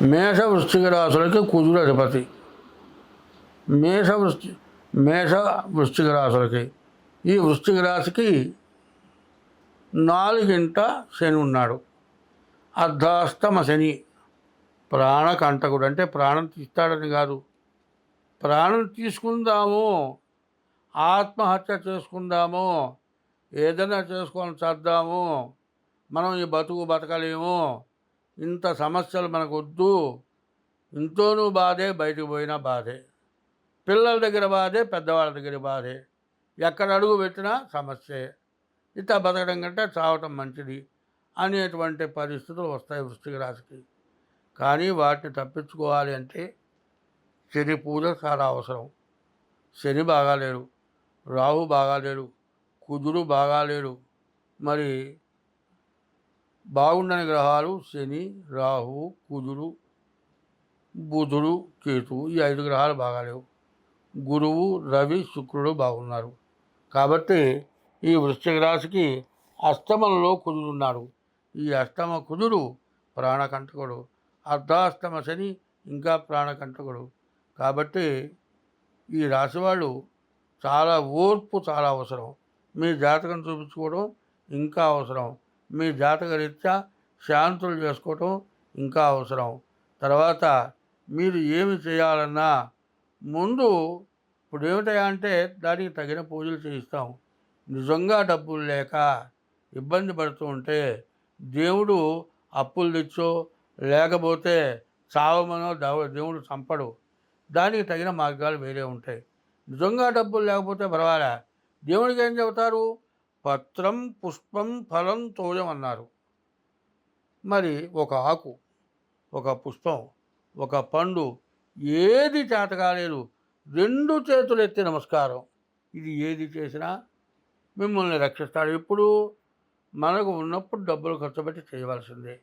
మేష వృశ్చిక రాశులకి కుజుడు అధిపతి. మేష వృశ్చి మేష వృశ్చిక రాశులకి, ఈ వృశ్చిక రాశికి 4వ శని ఉన్నాడు. అర్ధాష్టమ శని. ప్రాణకంటకుడు అంటే ప్రాణం తీస్తాడని కాదు, ప్రాణం తీసుకుందాము, ఆత్మహత్య చేసుకుందాము, ఏదైనా చేసుకొని చేద్దాము, మనం ఈ బతకలేము, ఇంత సమస్యలు మనకు వద్దు, ఇంట్లోనూ బాధే, బయటకు పోయినా బాధే, పిల్లల దగ్గర బాధే, పెద్దవాళ్ళ దగ్గర బాధే, ఎక్కడ అడుగు పెట్టినా సమస్యే, ఇట్లా బతకడం కంటే చావటం మంచిది అనేటువంటి పరిస్థితులు వస్తాయి వృశ్చిక రాశికి. కానీ వాటిని తప్పించుకోవాలి అంటే శని పూజ చాలా అవసరం. శని బాగాలేడు, రాహు బాగాలేడు, కుజుడు బాగాలేడు. మరి బాగుండని గ్రహాలు శని, రాహు, కుజుడు, బుధుడు, కేతువు, ఈ 5 గ్రహాలు బాగాలేవు. గురువు, రవి, శుక్రుడు బాగున్నారు. కాబట్టి ఈ వృశ్చిక రాశికి అష్టమంలో కుజుడు ఉన్నాడు. ఈ అష్టమ కుజుడు ప్రాణకంటకుడు, అర్ధాష్టమ శని ఇంకా ప్రాణకంటకుడు. కాబట్టి ఈ రాశి వాళ్ళు చాలా ఓర్పు చాలా అవసరం. మీ జాతకం చూపించుకోవడం ఇంకా అవసరం. మీ జాతక రీత్యా శాంతులు చేసుకోవటం ఇంకా అవసరం. తర్వాత మీరు ఏమి చేయాలన్నా ముందు ఇప్పుడు ఏమిటా అంటే దానికి తగిన పూజలు చేయిస్తాం. నిజంగా డబ్బులు లేక ఇబ్బంది పడుతూ ఉంటే దేవుడు అప్పులు తెచ్చో లేకపోతే చావమనో దేవుడు చంపడు. దానికి తగిన మార్గాలు వేరే ఉంటాయి. నిజంగా డబ్బులు లేకపోతే పర్వాలే, దేవుడికి ఏం చెబుతారు? పత్రం, పుష్పం, ఫలం, తోయం అన్నారు. మరి ఒక ఆకు, ఒక పుష్పం, ఒక పండు, ఏది చేత కాలేదు, 2 చేతులు ఎత్తి నమస్కారం, ఇది ఏది చేసినా మిమ్మల్ని రక్షిస్తాడు. ఎప్పుడు మనకు ఉన్నప్పుడు డబ్బులు ఖర్చు పెట్టి చేయవలసిందే.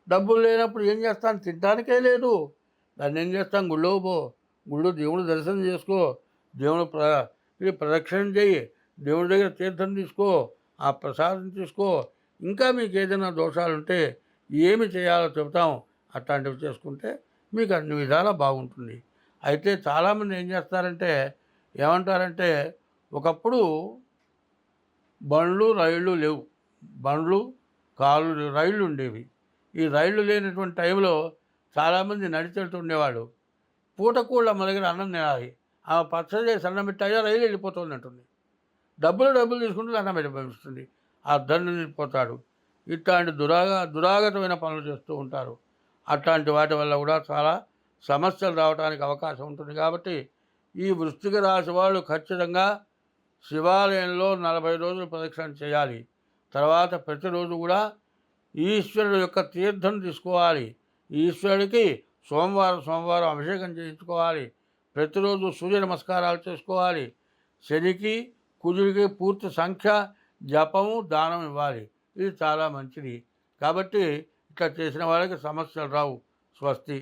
డబ్బులు లేనప్పుడు ఏం చేస్తాను? తినడానికే లేదు, దాన్ని ఏం చేస్తాం? గుళ్ళో పో, గుళ్ళు దేవుడు దర్శనం చేసుకో, దేవుడు ప్రదక్షిణ చేయి, దేవుడి దగ్గర తీర్థం తీసుకో, ఆ ప్రసాదం తీసుకో. ఇంకా మీకు ఏదైనా దోషాలుంటే ఏమి చేయాలో చెబుతాం, అట్లాంటివి చేసుకుంటే మీకు అన్ని విధాలా బాగుంటుంది. అయితే చాలామంది ఏం చేస్తారంటే ఏమంటారంటే ఒకప్పుడు బండ్లు రైళ్ళు లేవు, బండ్లు కార్లు రైళ్ళు ఉండేవి. ఈ రైళ్ళు లేనటువంటి టైంలో చాలామంది నడిచెళ్తూ ఉండేవాళ్ళు. పూటకూళ్ళ మన దగ్గర అన్నం తినాలి, ఆమె పచ్చడి చేసి అన్నం పెట్టాయో రైలు వెళ్ళిపోతుంది అంటుంది. డబ్బులు తీసుకుంటే అన్నం పెట్టి పంపిస్తుంది, ఆ దండు వెళ్ళిపోతాడు. ఇట్లాంటి దురాగతమైన పనులు చేస్తూ ఉంటారు. అట్లాంటి వాటి వల్ల కూడా చాలా సమస్యలు రావడానికి అవకాశం ఉంటుంది. కాబట్టి ఈ వృశ్చిక రాశి వాళ్ళు ఖచ్చితంగా శివాలయంలో 40 రోజులు ప్రదక్షిణ చేయాలి. తర్వాత ప్రతిరోజు కూడా ఈశ్వరుడు యొక్క తీర్థం తీసుకోవాలి. ఈశ్వరుడికి సోమవారం అభిషేకం చేయించుకోవాలి. ప్రతిరోజు సూర్య నమస్కారాలు చేసుకోవాలి. శనికి కుజుడికి పూర్తి సంఖ్య జపము దానం ఇవ్వాలి. ఇది చాలా మంచిది. కాబట్టి ఇట్లా చేసిన వాళ్ళకి సమస్యలు రావు. స్వస్తి.